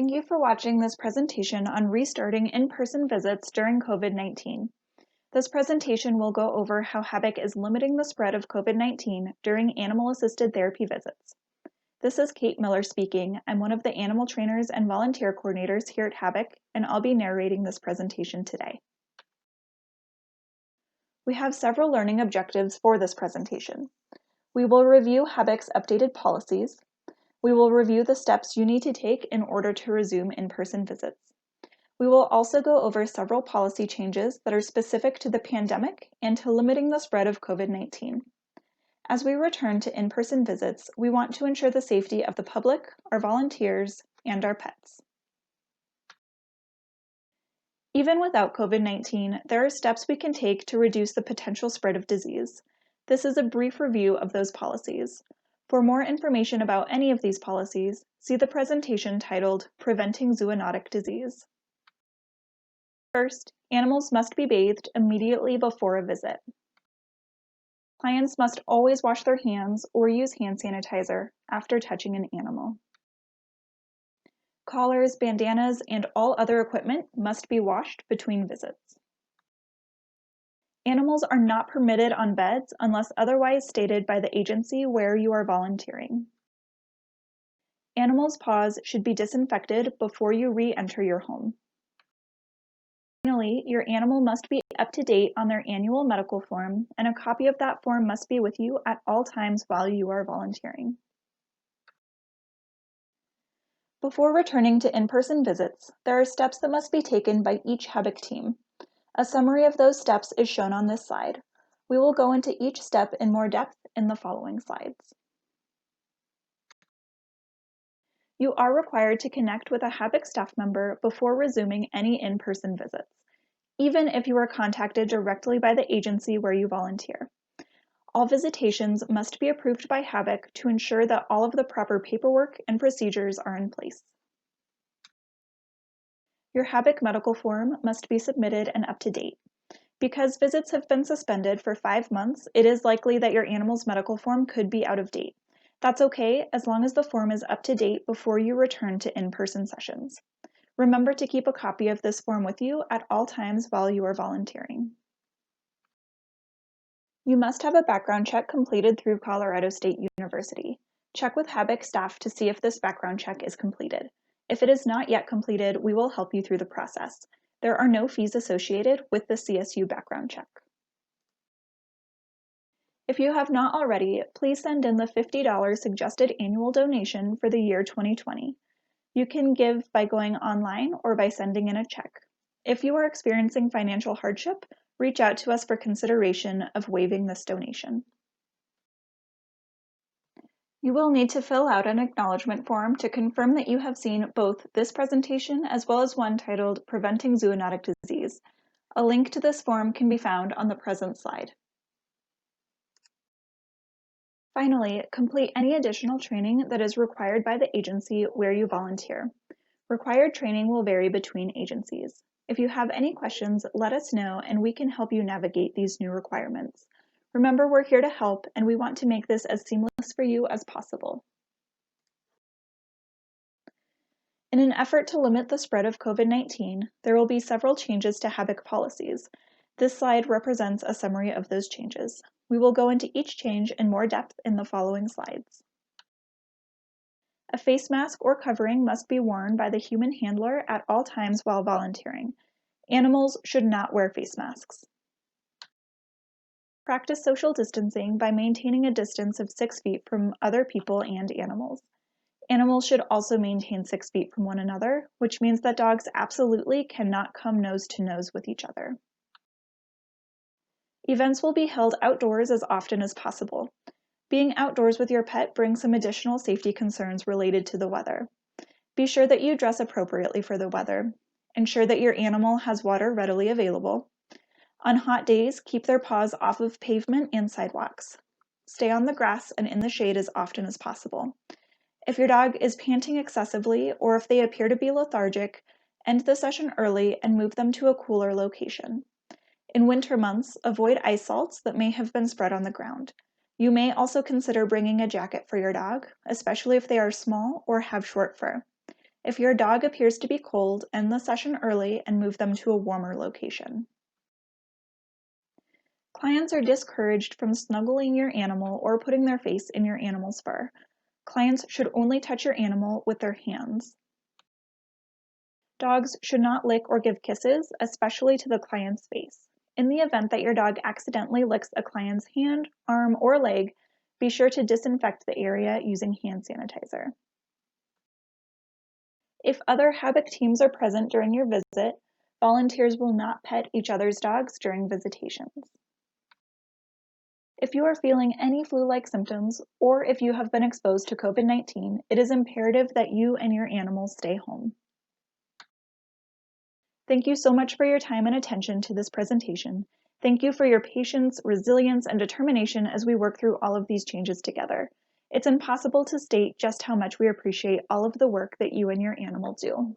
Thank you for watching this presentation on restarting in-person visits during COVID-19. This presentation will go over how HABIC is limiting the spread of COVID-19 during animal-assisted therapy visits. This is Kate Miller speaking. I'm one of the animal trainers and volunteer coordinators here at HABIC, and I'll be narrating this presentation today. We have several learning objectives for this presentation. We will review HABIC's updated policies. We will review the steps you need to take in order to resume in-person visits. We will also go over several policy changes that are specific to the pandemic and to limiting the spread of COVID-19. As we return to in-person visits, we want to ensure the safety of the public, our volunteers, and our pets. Even without COVID-19, there are steps we can take to reduce the potential spread of disease. This is a brief review of those policies. For more information about any of these policies, see the presentation titled Preventing Zoonotic Disease. First, animals must be bathed immediately before a visit. Clients must always wash their hands or use hand sanitizer after touching an animal. Collars, bandanas, and all other equipment must be washed between visits. Animals are not permitted on beds unless otherwise stated by the agency where you are volunteering. Animals' paws should be disinfected before you re-enter your home. Finally, your animal must be up to date on their annual medical form, and a copy of that form must be with you at all times while you are volunteering. Before returning to in-person visits, there are steps that must be taken by each HABIC team. A summary of those steps is shown on this slide. We will go into each step in more depth in the following slides. You are required to connect with a HABIC staff member before resuming any in-person visits, even if you are contacted directly by the agency where you volunteer. All visitations must be approved by HABIC to ensure that all of the proper paperwork and procedures are in place. Your HABIC medical form must be submitted and up to date. Because visits have been suspended for 5 months, it is likely that your animal's medical form could be out of date. That's okay as long as the form is up to date before you return to in-person sessions. Remember to keep a copy of this form with you at all times while you are volunteering. You must have a background check completed through Colorado State University. Check with HABIC staff to see if this background check is completed. If it is not yet completed, we will help you through the process. There are no fees associated with the CSU background check. If you have not already, please send in the $50 suggested annual donation for the year 2020. You can give by going online or by sending in a check. If you are experiencing financial hardship, reach out to us for consideration of waiving this donation. You will need to fill out an acknowledgement form to confirm that you have seen both this presentation as well as one titled Preventing Zoonotic Disease. A link to this form can be found on the present slide. Finally, complete any additional training that is required by the agency where you volunteer. Required training will vary between agencies. If you have any questions, let us know and we can help you navigate these new requirements. Remember, we're here to help and we want to make this as seamless for you as possible. In an effort to limit the spread of COVID-19, there will be several changes to HABIC policies. This slide represents a summary of those changes. We will go into each change in more depth in the following slides. A face mask or covering must be worn by the human handler at all times while volunteering. Animals should not wear face masks. Practice social distancing by maintaining a distance of 6 feet from other people and animals. Animals should also maintain 6 feet from one another, which means that dogs absolutely cannot come nose to nose with each other. Events will be held outdoors as often as possible. Being outdoors with your pet brings some additional safety concerns related to the weather. Be sure that you dress appropriately for the weather. Ensure that your animal has water readily available. On hot days, keep their paws off of pavement and sidewalks. Stay on the grass and in the shade as often as possible. If your dog is panting excessively or if they appear to be lethargic, end the session early and move them to a cooler location. In winter months, avoid ice salts that may have been spread on the ground. You may also consider bringing a jacket for your dog, especially if they are small or have short fur. If your dog appears to be cold, end the session early and move them to a warmer location. Clients are discouraged from snuggling your animal or putting their face in your animal's fur. Clients should only touch your animal with their hands. Dogs should not lick or give kisses, especially to the client's face. In the event that your dog accidentally licks a client's hand, arm, or leg, be sure to disinfect the area using hand sanitizer. If other HABIC teams are present during your visit, volunteers will not pet each other's dogs during visitations. If you are feeling any flu-like symptoms, or if you have been exposed to COVID-19, it is imperative that you and your animals stay home. Thank you so much for your time and attention to this presentation. Thank you for your patience, resilience, and determination as we work through all of these changes together. It's impossible to state just how much we appreciate all of the work that you and your animal do.